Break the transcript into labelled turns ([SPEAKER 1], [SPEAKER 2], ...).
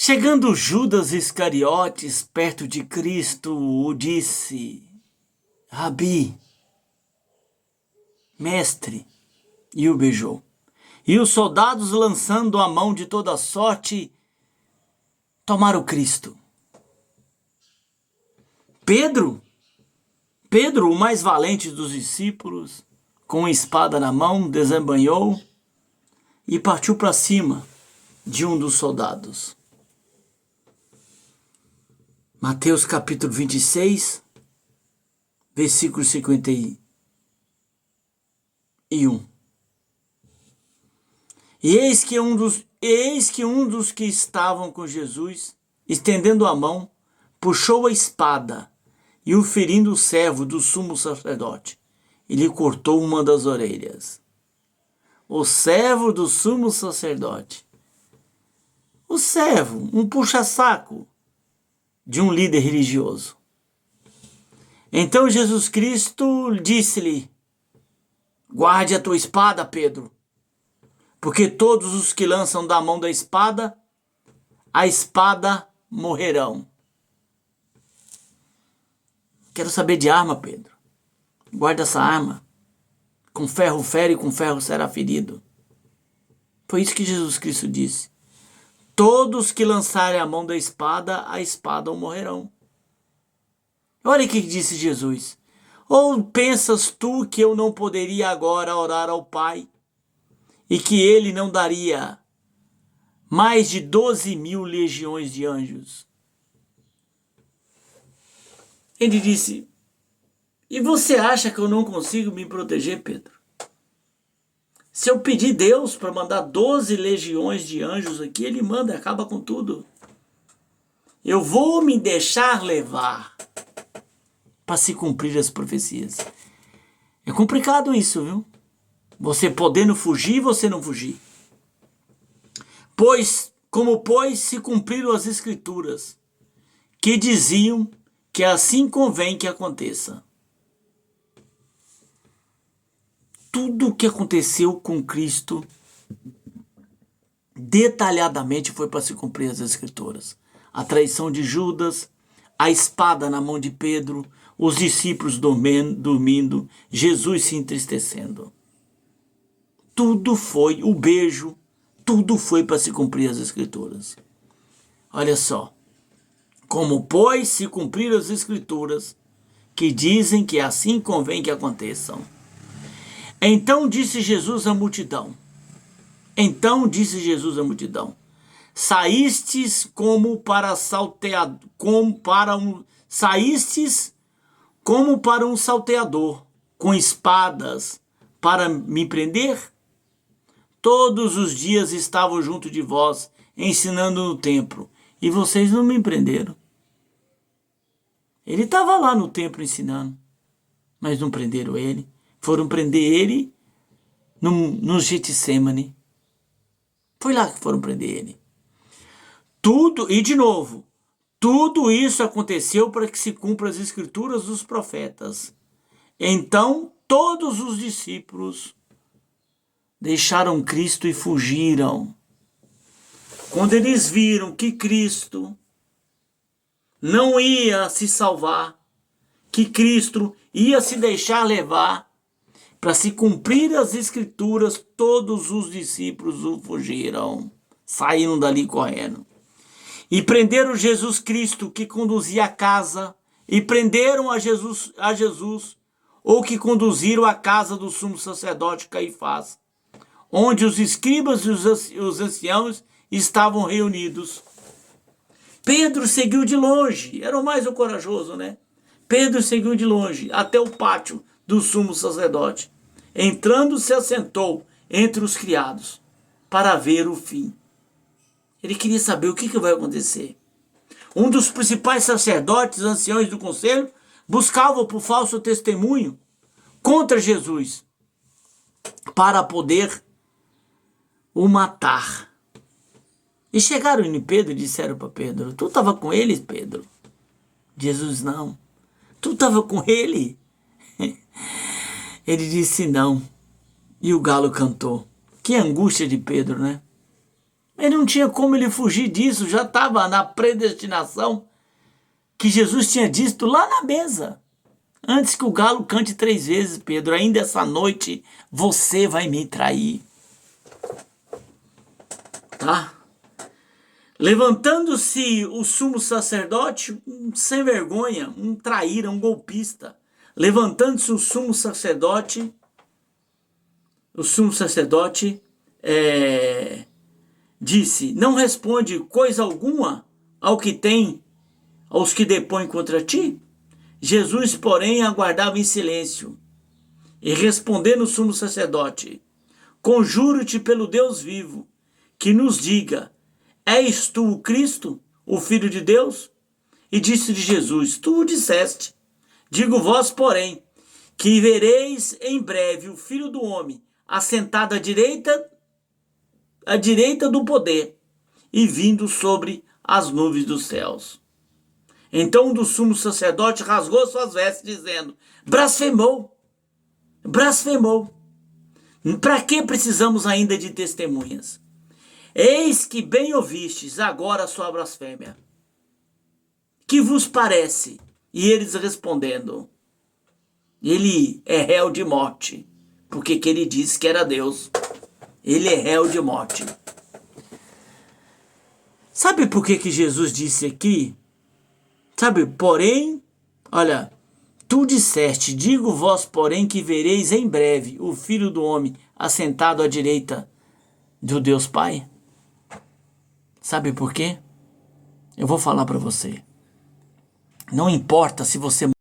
[SPEAKER 1] Chegando Judas Iscariotes perto de Cristo, o disse: Rabi, mestre, e o beijou. E os soldados, lançando a mão de toda sorte, tomaram Cristo. Pedro, o mais valente dos discípulos, com a espada na mão, desembainhou e partiu para cima de um dos soldados. Mateus capítulo 26, versículo 51. E eis que um dos que estavam com Jesus, estendendo a mão, puxou a espada e o ferindo o servo do sumo sacerdote, e lhe cortou uma das orelhas. O servo do sumo sacerdote. O servo, um puxa-saco de um líder religioso. Então Jesus Cristo disse-lhe: guarde a tua espada, Pedro, porque todos os que lançam da mão da espada, a espada morrerão. Quero saber de arma, Pedro. Guarda essa arma. Com ferro fere e com ferro será ferido. Foi isso que Jesus Cristo disse. Todos que lançarem a mão da espada, a espada morrerão. Olha o que disse Jesus. Ou pensas tu que eu não poderia agora orar ao Pai e que ele não daria mais de 12.000 legiões de anjos? Ele disse: e você acha que eu não consigo me proteger, Pedro? Se eu pedir Deus para mandar 12 legiões de anjos aqui, ele manda e acaba com tudo. Eu vou me deixar levar para se cumprir as profecias. É complicado isso, viu? Você podendo fugir, você não fugir. Pois se cumpriram as escrituras, que diziam que assim convém que aconteça. Tudo o que aconteceu com Cristo, detalhadamente, foi para se cumprir as escrituras. A traição de Judas, a espada na mão de Pedro, os discípulos dormindo, Jesus se entristecendo. Tudo foi, o beijo, tudo foi para se cumprir as escrituras. Olha só. Como, pois, se cumpriram as escrituras, que dizem que assim convém que aconteçam. Então disse Jesus à multidão. Saístes como para um salteador, com espadas, para me prender? Todos os dias estava junto de vós, ensinando no templo, e vocês não me prenderam. Ele estava lá no templo ensinando, mas não prenderam ele. Foram prender ele no Getsêmani. Foi lá que foram prender ele. Tudo isso aconteceu para que se cumpra as escrituras dos profetas. Então todos os discípulos deixaram Cristo e fugiram. Quando eles viram que Cristo não ia se salvar, que Cristo ia se deixar levar, para se cumprir as escrituras, todos os discípulos fugiram, saíram dali correndo. E prenderam Jesus Cristo, que conduzia a casa, e prenderam a Jesus, ou que conduziram a casa do sumo sacerdote Caifás, onde os escribas e os anciãos estavam reunidos. Pedro seguiu de longe, era o mais corajoso, né? Pedro seguiu de longe, até o pátio do sumo sacerdote. Entrando, se assentou entre os criados, para ver o fim. Ele queria saber o que vai acontecer. Um dos principais sacerdotes, anciões do conselho, buscava por falso testemunho contra Jesus, para poder o matar. E chegaram em Pedro e disseram para Pedro: tu estava com eles, Pedro? Jesus: não. Tu estava com ele? Ele disse: não. E o galo cantou. Que angústia de Pedro, né? Ele não tinha como ele fugir disso, já estava na predestinação que Jesus tinha dito lá na mesa. Antes que o galo cante 3 vezes, Pedro, ainda essa noite você vai me trair. Tá? Levantando-se o sumo sacerdote, um sem vergonha, um traíra, um golpista. Levantando-se o sumo sacerdote disse, não responde coisa alguma aos que depõem contra ti? Jesus, porém, aguardava em silêncio. E respondendo o sumo sacerdote, conjuro-te pelo Deus vivo, que nos diga, és tu o Cristo, o Filho de Deus? E disse-lhe Jesus, tu o disseste. Digo vós, porém, que vereis em breve o Filho do Homem assentado à direita do poder e vindo sobre as nuvens dos céus. Então um dos sumos sacerdotes rasgou suas vestes, dizendo, blasfemou, blasfemou. Para que precisamos ainda de testemunhas? Eis que bem ouvistes agora a sua blasfêmia. Que vos parece? E eles respondendo, ele é réu de morte, porque que ele disse que era Deus. Ele é réu de morte. Sabe por que Jesus disse aqui? Sabe, porém, olha, tu disseste, digo vós, porém, que vereis em breve o Filho do Homem assentado à direita do Deus Pai? Sabe por quê? Eu vou falar para você. Não importa se você